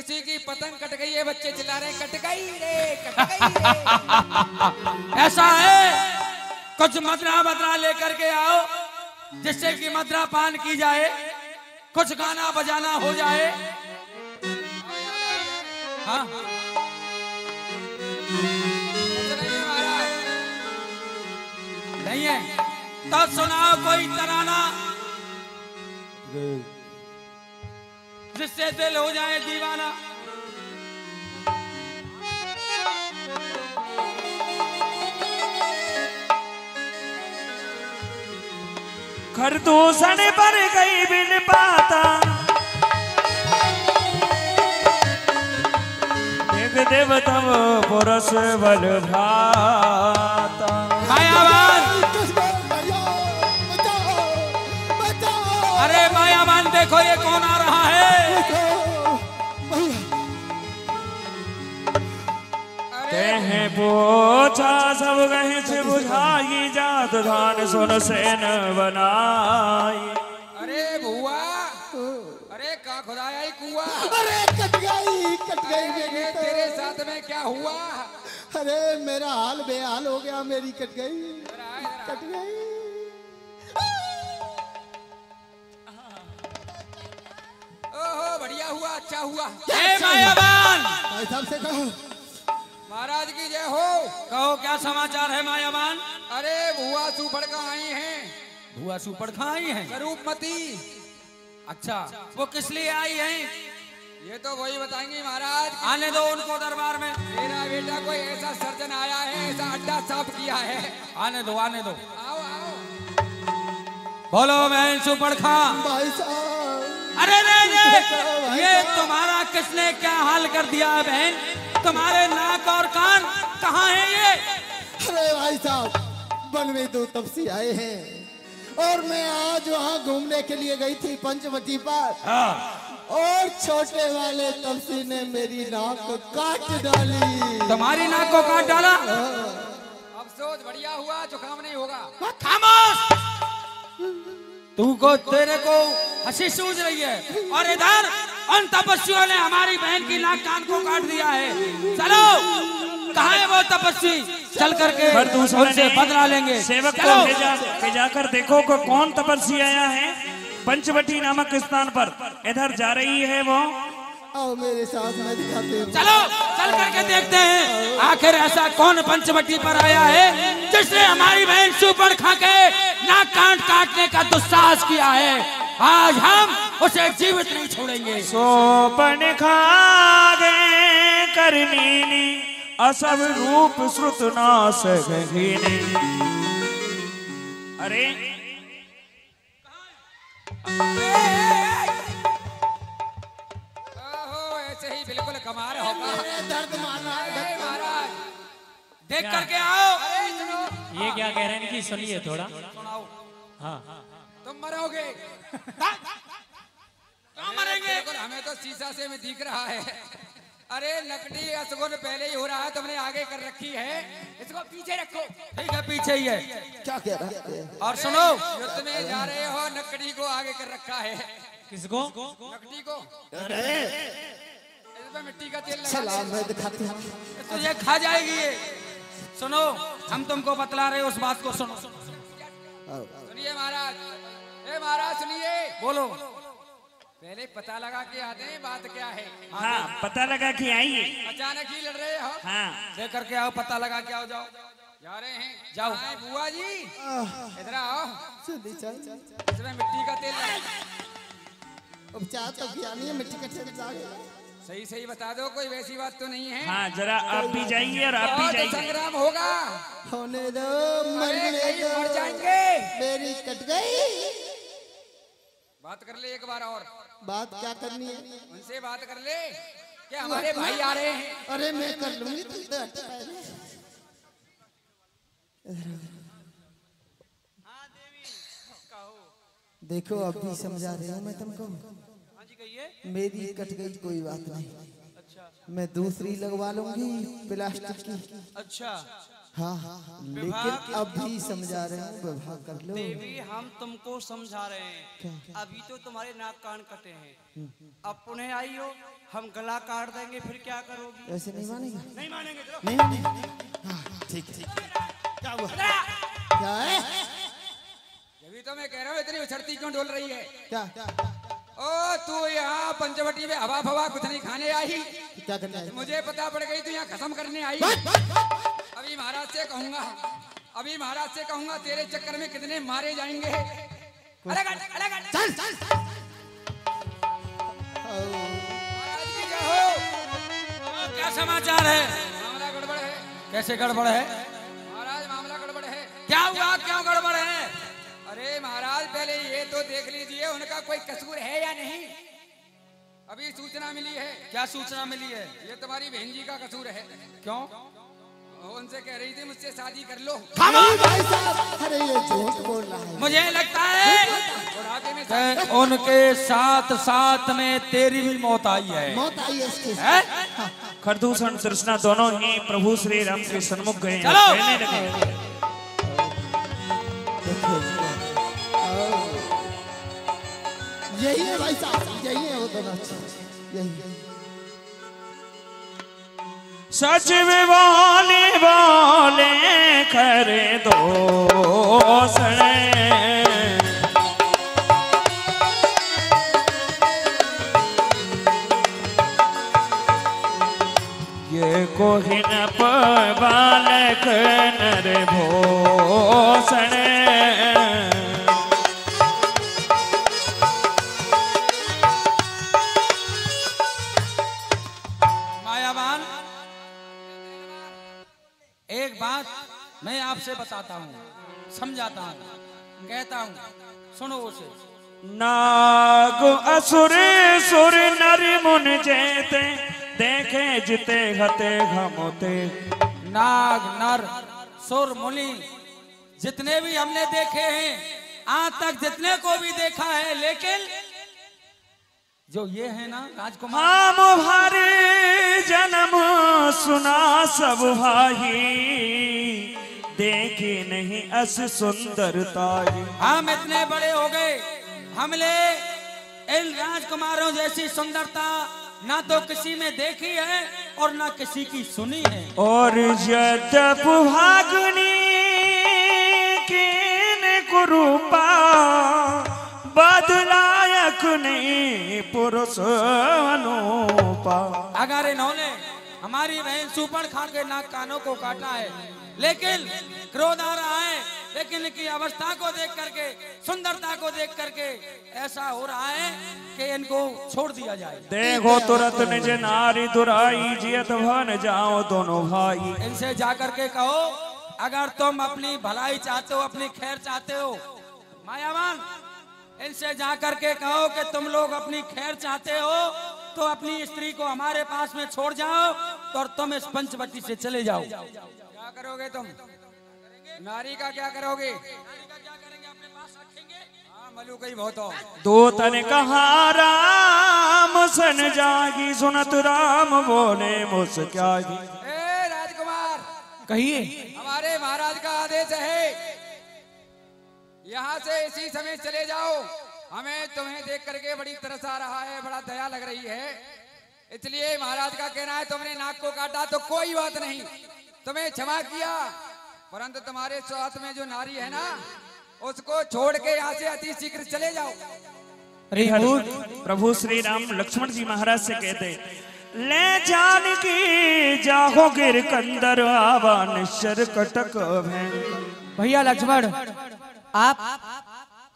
किसी की पतंग कट गई है, बच्चे चिल्ला रहे कट गई रे, कट गई रे। ऐसा है, कुछ मदरा बदरा लेकर के आओ जिससे कि मदरा पान की जाए, कुछ गाना बजाना हो जाए। हाँ नहीं है तो सुनाओ कोई तराना जिससे दिल हो जाए दीवाना। खरदूषण पर गई बिन पाता, देव देव तब पुरुष बल भ्राता। अरे मायावान देखो ये कौन आ रहा है। तेह पोछा सब गहे से बुझाई, जात धान सुन सेन बनाई। अरे बुआ, अरे का खुदाया ही कुआ। अरे कट गई तेरे साथ में क्या हुआ? अरे मेरा हाल बेहाल हो गया, मेरी कट गई, कट गई। ओहो बढ़िया हुआ, अच्छा हुआ। मायावान भाई साहब से कहो महाराज की जय हो। कहो क्या समाचार है मायावान। अरे बुआ सुपड़ का आई हैं, बुआ सुपड़ खाई है स्वरूपमती। अच्छा वो किस लिए आई हैं? ये तो वही बताएंगे महाराज। आने दो उनको दरबार में। मेरा बेटा कोई ऐसा सर्जन आया है, ऐसा अड्डा साफ किया है। आने दो आने दो। आओ आओ। बोलो बहन सुपड़ खा। भाई साहब। अरे नहीं ये तुम्हारा किसने क्या हाल कर दिया है बहन? तुम्हारे नाक और कान कहाँ हैं ये? अरे भाई साहब वन में दो तपसी आए हैं और मैं आज वहाँ घूमने के लिए गई थी पंचवटी पर। और छोटे वाले तपसी ने मेरी नाक को काट डाली। तुम्हारी नाक को काट डाला? अफसोस, बढ़िया हुआ, जुकाम नहीं होगा। खामोश। तू को तेरे को हंसी सूझ रही है और इधर उन तपस्वियों ने हमारी बहन की नाक कान को काट दिया है। चलो कहाँ है वो तपस्वी, चल करके उनसे बदला लेंगे। सेवक को भेजा कर देखो को कौन तपस्वी आया है पंचवटी नामक स्थान पर। इधर जा रही है वो। आओ मेरे साथ, मैं दिखाते हूँ। चलो चल करके देखते हैं आखिर ऐसा कौन पंचवटी पर आया है जिसने हमारी बहन सुपड़ खा के नाक कान काटने का दुस्साहस किया है। आज हम उसे जीवित नहीं छोड़ेंगे। सोपन खा गए करमीनी, असव रूप श्रुत नाश गहीनी। अरे ओहो ऐसे ही बिल्कुल कमाल होगा। दर्द मार रहा है महाराज देख करके आओ। ये क्या कह रहे हैं कि सुनिए थोड़ा। सुनाओ। हाँ तुम मरोगे। कहाँ मरेंगे? बिल्कुल, हमें तो शीशा से में दिख रहा है। अरे नकली असगुन पहले ही हो रहा है, तुमने आगे कर रखी है, इसको पीछे रखो। ठीक है पीछे ही है। क्या कह रहा है? और सुनो युद्ध में जा रहे हो, नकली को आगे कर रखा है। किसको? नकली को। अरे इसमें मिट्टी का तेल लगा सलाम, मैं दिखाती हूँ। तुझे खा जाएगी ये। सुनो हम तुमको बतला रहे उस बात को सुनो। सुनिए महाराज, ए महाराज सुनिए। बोलो। पहले पता लगा के आते हैं बात क्या है। हाँ पता लगा कि आइए। अचानक ही लड़ रहे हो। हाँ देख करके आओ, पता लगा के आओ। जाओ जा रहे हैं, जाओ। आए बुआ जी इधर आओ। जल्दी चल। इसमें मिट्टी का तेल लगा। उपचार तो किया नहीं है, मिट्टी का तेल डाल। सही सही बता दो, कोई वैसी बात तो नहीं है। हाँ जरा आप भी जाइए और आप भी बहुत जाइए। संग्राम होगा। होने दो, अरे मरने कहीं दो। मर जाएंगे। मेरी कट गई। बात कर ले एक बार और। बात क्या करनी है? उनसे बात कर ले कि हमारे भाई आ रहे हैं। अरे मैं कर लूंगी, तुम तो हट पहले। देखो अब भी समझा रही हूँ मैं तुमको। मेरी कट गई कोई बात नहीं। मैं दूसरी लगवा लूंगी प्लास्टिक की। अच्छा हाँ लेकिन अभी समझा रहे हूँ, विवाह कर लो। देवी हम तुमको समझा रहे हैं, अभी तो तुम्हारे नाक कान कटे हैं, अब पुनः आई हो हम गला काट देंगे, फिर क्या करोगी? ऐसे नहीं मानेगा? नहीं मानेंगे। नहीं मानेगा? हाँ ठीक ठीक। क्या हुआ? क्या है? अभी तो मैं कह रहा हूँ इतनी उछड़ती क्यों डोल रही है? क्या ओ तू यहाँ पंचवटी में हवा फवा कुछ नहीं खाने आई? क्या करना है? मुझे पता पड़ गई तू यहाँ खत्म करने आई। अभी महाराज से कहूंगा तेरे चक्कर में कितने मारे जाएंगे। अलग हट, अलग हट। चल महाराज की जय हो। क्या समाचार है? मामला गड़बड़ है कैसे गड़बड़ है? महाराज, मामला गड़बड़ है। क्या हुआ, क्यों गड़बड़ है? अरे महाराज पहले ये तो देख लीजिए उनका कोई कसूर है या नहीं। अभी सूचना मिली है। क्या सूचना मिली है? ये तुम्हारी बहन जी का कसूर है। क्यों? उनसे कह रही थी मुझसे शादी कर लो। नहीं भाई साहब, अरे ये झूठ बोल रहा है। मुझे लगता है बुढ़ापे में कि उनके साथ साथ में तेरी भी मौत आई है। मौत आई है इसके। हैं? खरदूषण तृष्णा दोनों ही प्रभु श्री राम के सन्मुख गए हैं। चलो। कहने लगे, यही है भाई साहब, यही है वो दोनों चीज, यही। सच में बोले बोले करे दो सने, ये कोहिन बालक नर भोसने। मायावान, एक बात मैं आपसे बताता हूँ, समझाता हूँ, कहता हूँ, सुनो उसे। नाग असुर सुर नर मुन जेते, देखे जिते हते घमोते। नाग नर सुर मुनि जितने भी हमने देखे हैं, आज तक जितने को भी देखा है, लेकिन जो ये है ना राजकुमार, हम भारे जन्म सुना सब भाई, देखे नहीं अस सुंदरता। हम इतने बड़े हो गए, हमने इन राजकुमारों जैसी सुंदरता ना तो किसी में देखी है और ना किसी की सुनी है। और यद्यप भागनी किन कुरूपा, बदलायक नहीं पुरुष अनुपा। अगर इन्होंने हमारी बहन सुपड़ खा के नाक कानों को काटा है, लेकिन क्रोध आ रहा है, लेकिन इनकी अवस्था को देख करके, सुंदरता को देख करके ऐसा हो रहा है कि इनको छोड़ दिया जाए। देखो तुरंत निज नारी दुराई, जियत भन जाओ दोनों भाई। इनसे जाकर के कहो, अगर तुम अपनी भलाई चाहते हो, अपनी खैर चाहते हो, मायावान, इनसे जाकर के कहो कि तुम लोग अपनी खैर चाहते हो तो अपनी स्त्री को हमारे पास में छोड़ जाओ और तुम इस पंचवटी से चले जाओ। क्या करोगे तुम? नारी का क्या करोगे? हाँ, मलूकई बहुत हो। दूतन कहा राम सन जागी, सुनत राम बोले मुस्क्यागी। ए राजकुमार, कहिए। हमारे महाराज का आदेश है, यहाँ से इसी समय चले जाओ। हमें तुम्हें देख करके बड़ी तरस आ रहा है, बड़ा दया लग रही है, इसलिए महाराज का कहना है तुमने नाक को काटा तो कोई बात नहीं, तुम्हें क्षमा किया, परंतु तुम्हारे साथ में जो नारी है ना, उसको छोड़ के यहाँ से अति शीघ्र चले जाओ। प्रभु श्री राम लक्ष्मण जी महाराज से कहते, ले जानकी जाहो गिर कंदर, आवा निश्चर कटक भैं। भैया लक्ष्मण, आप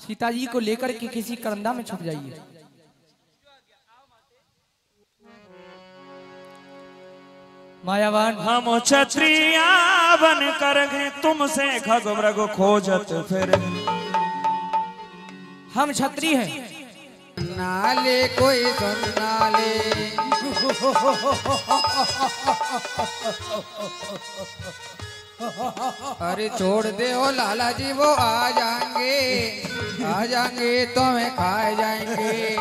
सीता जी को लेकर के किसी करंदा में छुप जाइए। मायावान, हम क्षत्रिया बन कर गए, तुमसे खग मृग खोजत फिर। हम क्षत्रिय हैं। नाले कोई सुन नाले, अरे छोड़ दे ओ लाला जी, वो आ जाएंगे तो हमें खा जाएंगे।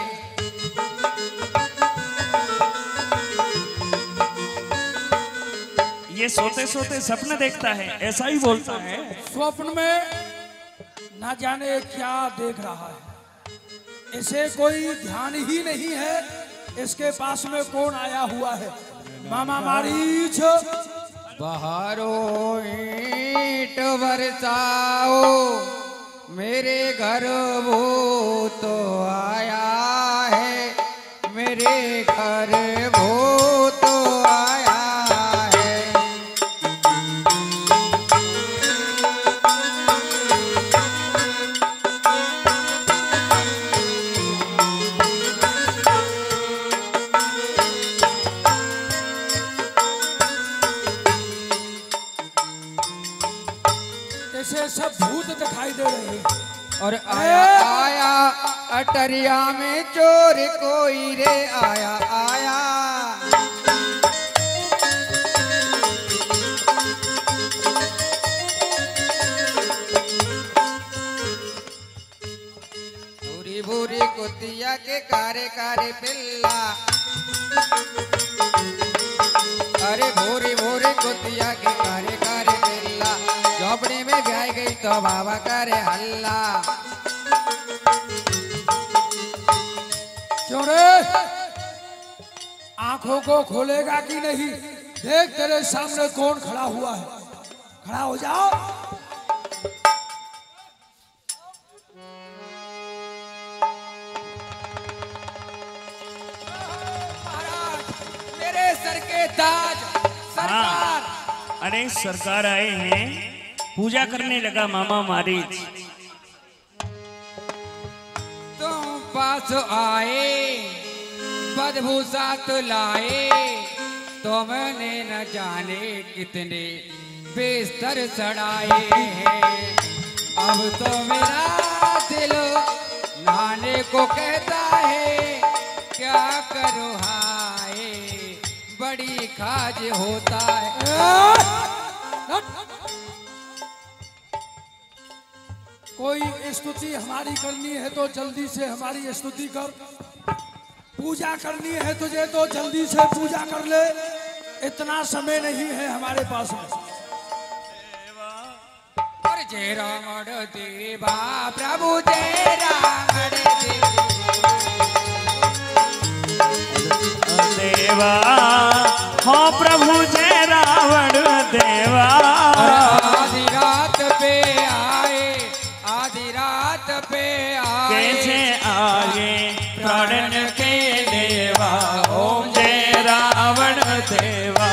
ये सोते सोते सपने देखता है, ऐसा ही बोलता है। स्वप्न में ना जाने क्या देख रहा है, इसे कोई ध्यान ही नहीं है इसके पास में कौन आया हुआ है। मामा मारीच बहारो ईंट बरसाओ, मेरे घर वो तो आया है, मेरे घर वो तो आया है। ऐसे सब भूत दिखाई दे रहे हैं। और आया आया अटरिया में चोर कोई रे आया आया। भूरी भूरी कुतिया के कारे कारे पिल्ला, अरे भूरी भूरी कुतिया के कारे कारे पिल्ला, झोपड़ी में जाए गई तो बाबा करे हल्ला। क्यों रे, आंखों को खोलेगा कि नहीं? देख तेरे सामने कौन खड़ा हुआ है, खड़ा हो जाओ। महाराज मेरे सर के ताज सरकार। अरे सरकार आए हैं, पूजा करने लगा मामा मारीच। तुम पास आए बदभूषा तो लाए, तुमने न जाने कितने बिस्तर सड़ाए हैं। अब तो मेरा दिल नहाने को कहता है, क्या करो हाय बड़ी खाज होता है। कोई स्तुति हमारी करनी है तो जल्दी से हमारी स्तुति कर, पूजा करनी है तुझे तो जल्दी से पूजा कर ले, इतना समय नहीं है हमारे पास में। और जय रामण देवा प्रभु जय रामण देवा, हाँ प्रभु जय रावण देवा। आधी रात पे आए, आधी रात पे आए, कैसे आए प्राण के देवा, ओम जय रावण देवा।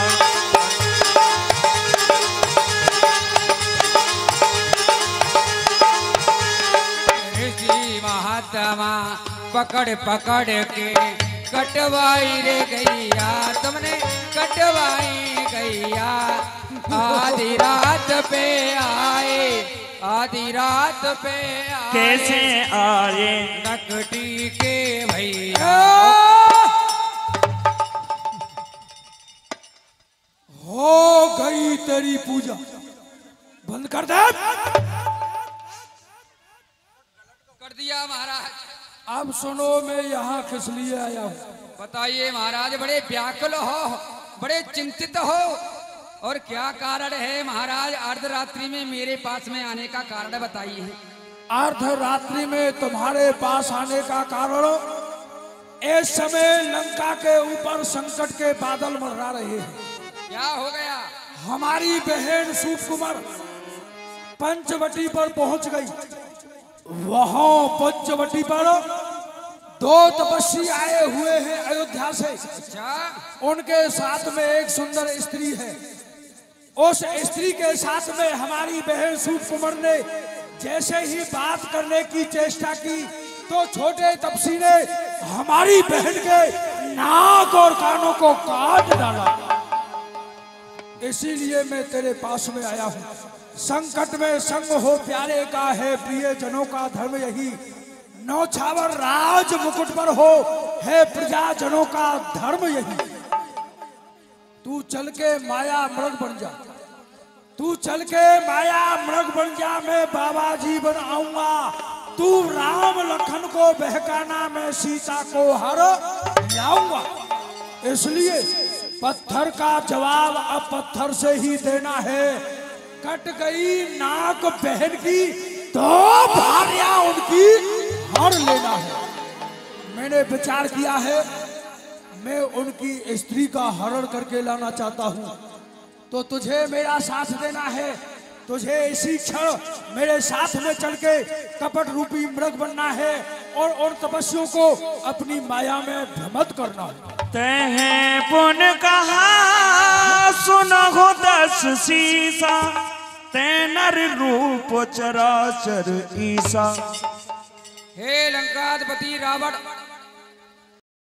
ऋषि महात्मा पकड़ पकड़ के कटवाई रे गैया, तुमने कटवाई गैया। आधी रात पे आए, आधी रात पे आए, कैसे आए नकटी के भैया। हो गई तेरी पूजा, बंद कर दे। कर दिया महाराज। अब सुनो, मैं यहाँ किस लिए आया हूँ? बताइए महाराज, बड़े व्याकुल हो, बड़े चिंतित हो, और क्या कारण है महाराज अर्धरात्रि में मेरे पास में आने का कारण बताइए। अर्धरात्रि में तुम्हारे पास आने का कारण, इस समय लंका के ऊपर संकट के बादल मंडरा रहे हैं। क्या हो गया? हमारी बहन सुकुमार पंचवटी पर पहुंच गई। वहां पंचवटी पर दो तपस्वी आए हुए हैं अयोध्या से। अच्छा, उनके साथ में एक सुंदर स्त्री है। उस स्त्री के साथ में हमारी बहन सुकुमार ने जैसे ही बात करने की चेष्टा की तो छोटे तपस्वी ने हमारी बहन के नाक और कानों को काट डाला। इसीलिए मैं तेरे पास में आया हूँ। संकट में संग हो प्यारे का है प्रिय जनों का धर्म यही, नौछावर राज मुकुट पर हो है प्रजाजनों का धर्म यही। तू चल के माया मृग बन जा, तू चल के माया मृग बन जा, मैं बाबा जी बन आऊंगा। तू राम लखन को बहकाना, मैं सीता को हर लाऊंगा। इसलिए पत्थर का जवाब अब पत्थर से ही देना है। कट गई नाक बहन की तो भार्या उनकी हर लेना है। मैंने विचार किया है, मैं उनकी स्त्री का हरण करके लाना चाहता हूँ, तो तुझे मेरा साथ देना है। तुझे इसी क्षण मेरे साथ में चल के कपट रूपी मृग बनना है और उन तपस्वियों को अपनी माया में भ्रमित करना है। तह पुन कहा सुनो 10 सीसा, ते नर रूप चराचर ईसा। हे लंकाधिपति रावण,